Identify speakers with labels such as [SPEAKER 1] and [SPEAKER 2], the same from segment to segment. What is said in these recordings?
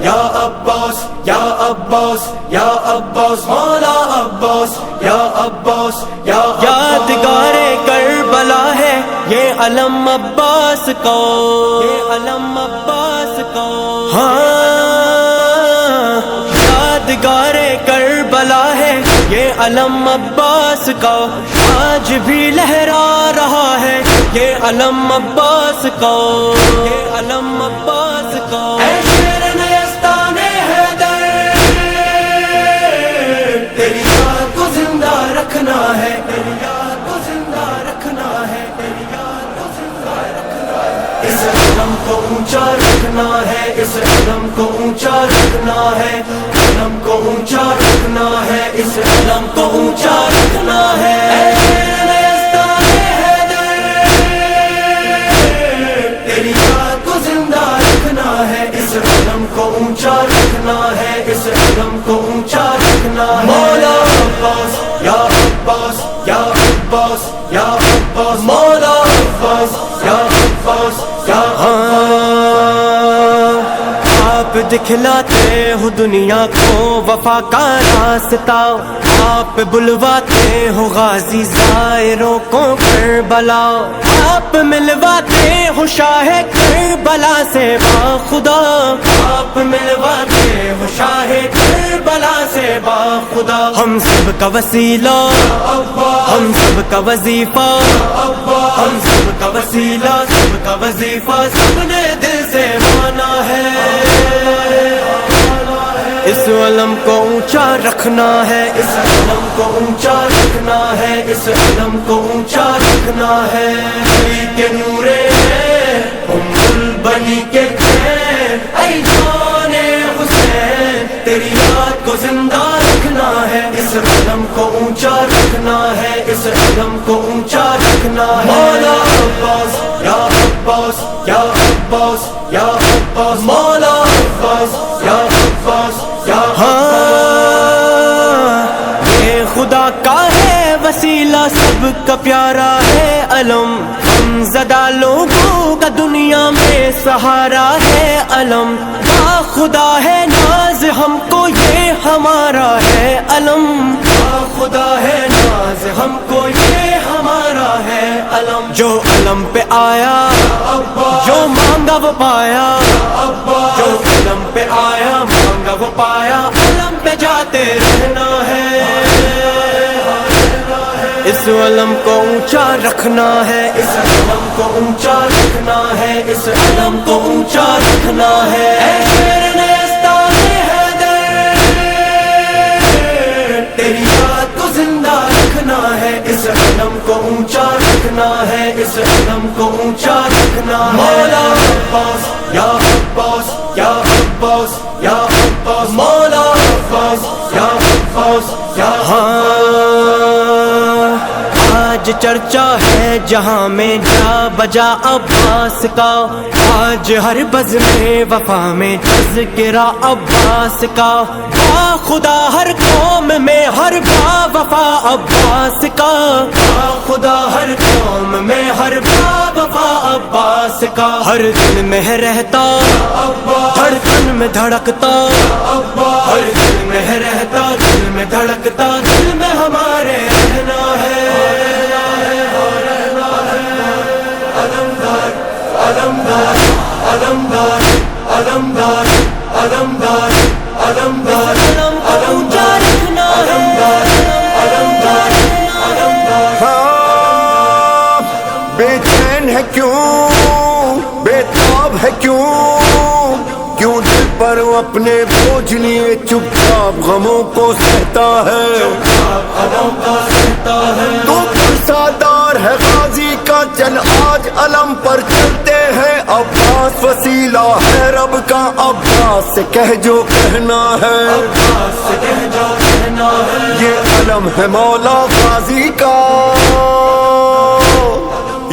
[SPEAKER 1] یا عباس یا عباس یا عباس مولا عباس یا عباس یا
[SPEAKER 2] یادگار کربلا ہے یہ علم عباس کا، یہ علم عباس کا، ہاں یادگار کربلا ہے یہ علم عباس کا، آج بھی لہرا رہا ہے یہ علم عباس کا، یہ علم عباس کا۔
[SPEAKER 1] اے شیر نیستان حیدر، تیری یاد کو زندہ رکھنا ہے، تیری یاد کو زندہ رکھنا ہے، تیری یاد کو زندہ رکھنا ہے، اس علم کو اونچا رکھنا ہے، اس علم کو اونچا رکھنا ہے، علم کو اونچا رکھنا ہے، اس علم کو اونچا رکھنا ہے۔ اے شیر نیستان حیدر، تیری یاد کو زندہ رکھنا ہے، اس علم کو اونچا رکھنا ہے، اس علم کو اونچا رکھنا ہے۔ مولا عباس یا عباس یا عباس یا عباس مولا عباس یا عباس یا
[SPEAKER 2] آپ دکھلاتے ہو دنیا کو وفا کا راستہ، آپ بلواتے ہو غازی زائروں کو کربلا، آپ ملواتے ہو شاہ کربلا سے باخدا، آپ ملواتے ہو شاہ کربلا سے باخدا۔ ہم سب کا وسیلہ، ہم سب کا وظیفہ، ہم سب کا وسیلہ، سب کا وظیفہ، سب نے دل سے مانا ہے، اس علم کو اونچا رکھنا ہے،
[SPEAKER 1] اس علم کو اونچا رکھنا ہے، اس علم کو اونچا رکھنا ہے۔ علی کے نورے ام البنی کے چین، اے جان حسین تیری یاد کو زندہ رکھنا ہے، اس علم کو اونچا رکھنا ہے، اس علم کو اونچا رکھنا ہے۔ مولا عباس یا عباس یا عباس یا عباس مولا عباس یا عباس یا
[SPEAKER 2] یہ خدا کا ہے وسیلہ، سب کا پیارا ہے علم، ہم زدہ لوگوں کا دنیا میں سہارا ہے علم، با خدا ہے ناز ہم کو یہ ہمارا ہے علم،
[SPEAKER 1] با خدا ہے ناز ہم کو یہ ہمارا ہے علم۔
[SPEAKER 2] جو علم پہ آیا جو مانگا وہ پایا، جو علم پہ آیا مانگا وہ پایا، علم پہ جاتے رہنا ہے، اس علم کو اونچا رکھنا ہے،
[SPEAKER 1] اس علم کو اونچا رکھنا ہے، اس علم کو اونچا رکھنا ہے۔ اے شیر نیستان حیدر، تیری یاد کو زندہ رکھنا ہے، اس علم کو اونچا رکھنا ہے، اس علم کو اونچا رکھنا ہے۔ مولا عباس یا عباس یا عباس یا عباس مولا عباس یا عباس یا
[SPEAKER 2] آج چرچا ہے جہاں میں جا بجا عباس کا، آج ہر بز میں وفا میں تذکرہ عباس کا، با خدا ہر قوم میں ہر با وفا عباس کا،
[SPEAKER 1] با خدا ہر قوم میں ہر با وفا عباس کا،
[SPEAKER 2] ہر دل میں رہتا ہر دل میں دھڑکتا،
[SPEAKER 1] ہر دل میں رہتا دل میں دھڑکتا، دل میں ہمارے رہنا ہے۔ علمدار علمدار علمدار علمدار علمدار علمدار
[SPEAKER 2] علم کو اونچا رکھنا ہے،
[SPEAKER 3] بے چین ہے کیوں، بے تاب ہے کیوں، کیوں دل پر اپنے بوجھ لیے چپ چاپ غموں کو سہتا ہے، تو پرسادار ہے غازی کا چل آج علم پر چلتے ہیں، عباس وسیلہ ہے رب کا، عباس سے کہہ جو کہنا ہے، یہ علم ہے مولا غازی کا،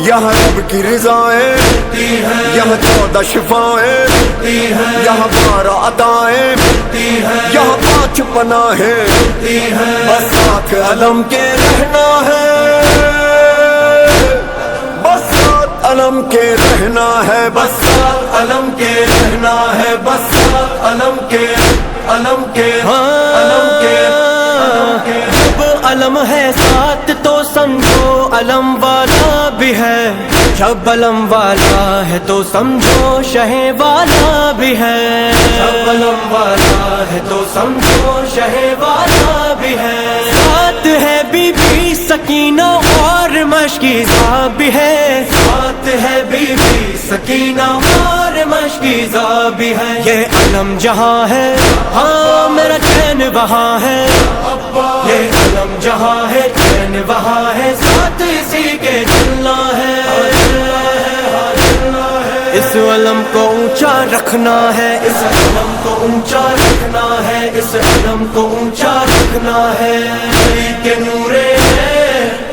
[SPEAKER 3] یہاں رب کی رضائیں، یہاں 14 شفائیں، یہاں 12 عطائیں، یہاں 5 پناہیں، بس ساتھ علم کے رہنا ہے، بس ساتھ علم کے رہنا ہے
[SPEAKER 1] بس ساتھ علم کے رہنا ہے، بس ساتھ علم کے، علم کے، علم کے، علم کے۔
[SPEAKER 2] جب علم ہے ساتھ تو سمجھو علم والا بھی ہے، جب علم والا ہے تو سمجھو شہ والا بھی ہے،
[SPEAKER 1] جب علم والا ہے تو سمجھو شہ والا بھی ہے۔
[SPEAKER 2] ساتھ ہے بی بی سکینہ اور مشکیزہ بھی ہے،
[SPEAKER 1] ساتھ ہے بی بی سکینہ اور مشکیزہ بھی ہے۔
[SPEAKER 2] یہ علم جہاں ہے ہاں میرا چین وہاں ہے،
[SPEAKER 1] یہ علم جہاں ہے چین وہاں ہے، ساتھ اسی کے چلنا ہے۔
[SPEAKER 2] اس علم کو اونچا رکھنا ہے،
[SPEAKER 1] اس علم کو اونچا رکھنا ہے، اس علم کو اونچا رکھنا ہے۔ علی کے نورے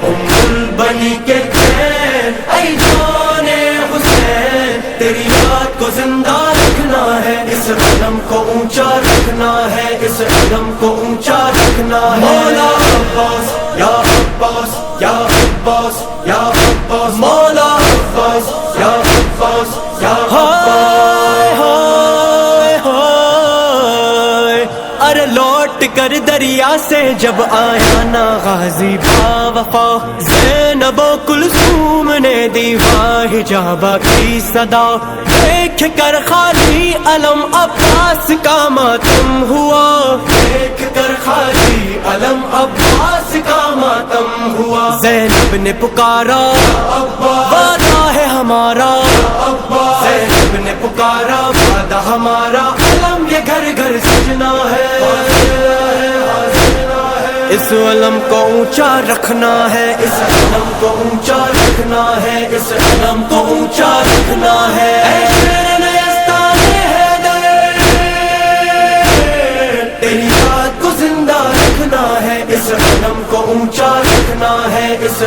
[SPEAKER 1] ام البنی کے چین، اے جان حسین تیری یاد کو زندہ رکھنا ہے۔ اس علم کو اونچا رکھنا ہے، اس علم کو اونچا رکھنا ہے۔ مولا عباس یا عباس یا عباس یا عباس، مولا عباس یا عباس یا
[SPEAKER 2] ہائے ہائے ہائے، ارے لوٹ کر دریا سے جب آیا نا غازی با وفا، زینب و کلثوم نے دی حجابہ کی صدا، دیکھ کر خالی علم عباس کا ماتم ہوا،
[SPEAKER 1] دیکھ کر خالی علم عباس کا ماتم ہوا۔
[SPEAKER 2] زینب نے پکارا وعدہ ہے ہمارا،
[SPEAKER 1] زینب نے پکارا وعدہ ہمارا، علم یہ گھر گھر سجنا ہے۔
[SPEAKER 2] اس علم کو اونچا رکھنا ہے،
[SPEAKER 1] اس علم کو اونچا رکھنا ہے، اس علم کو اونچا رکھنا ہے۔ اے شیر نیستان حیدر تیری یاد کو زندہ رکھنا ہے، اس علم کو اونچا رکھنا ہے، اس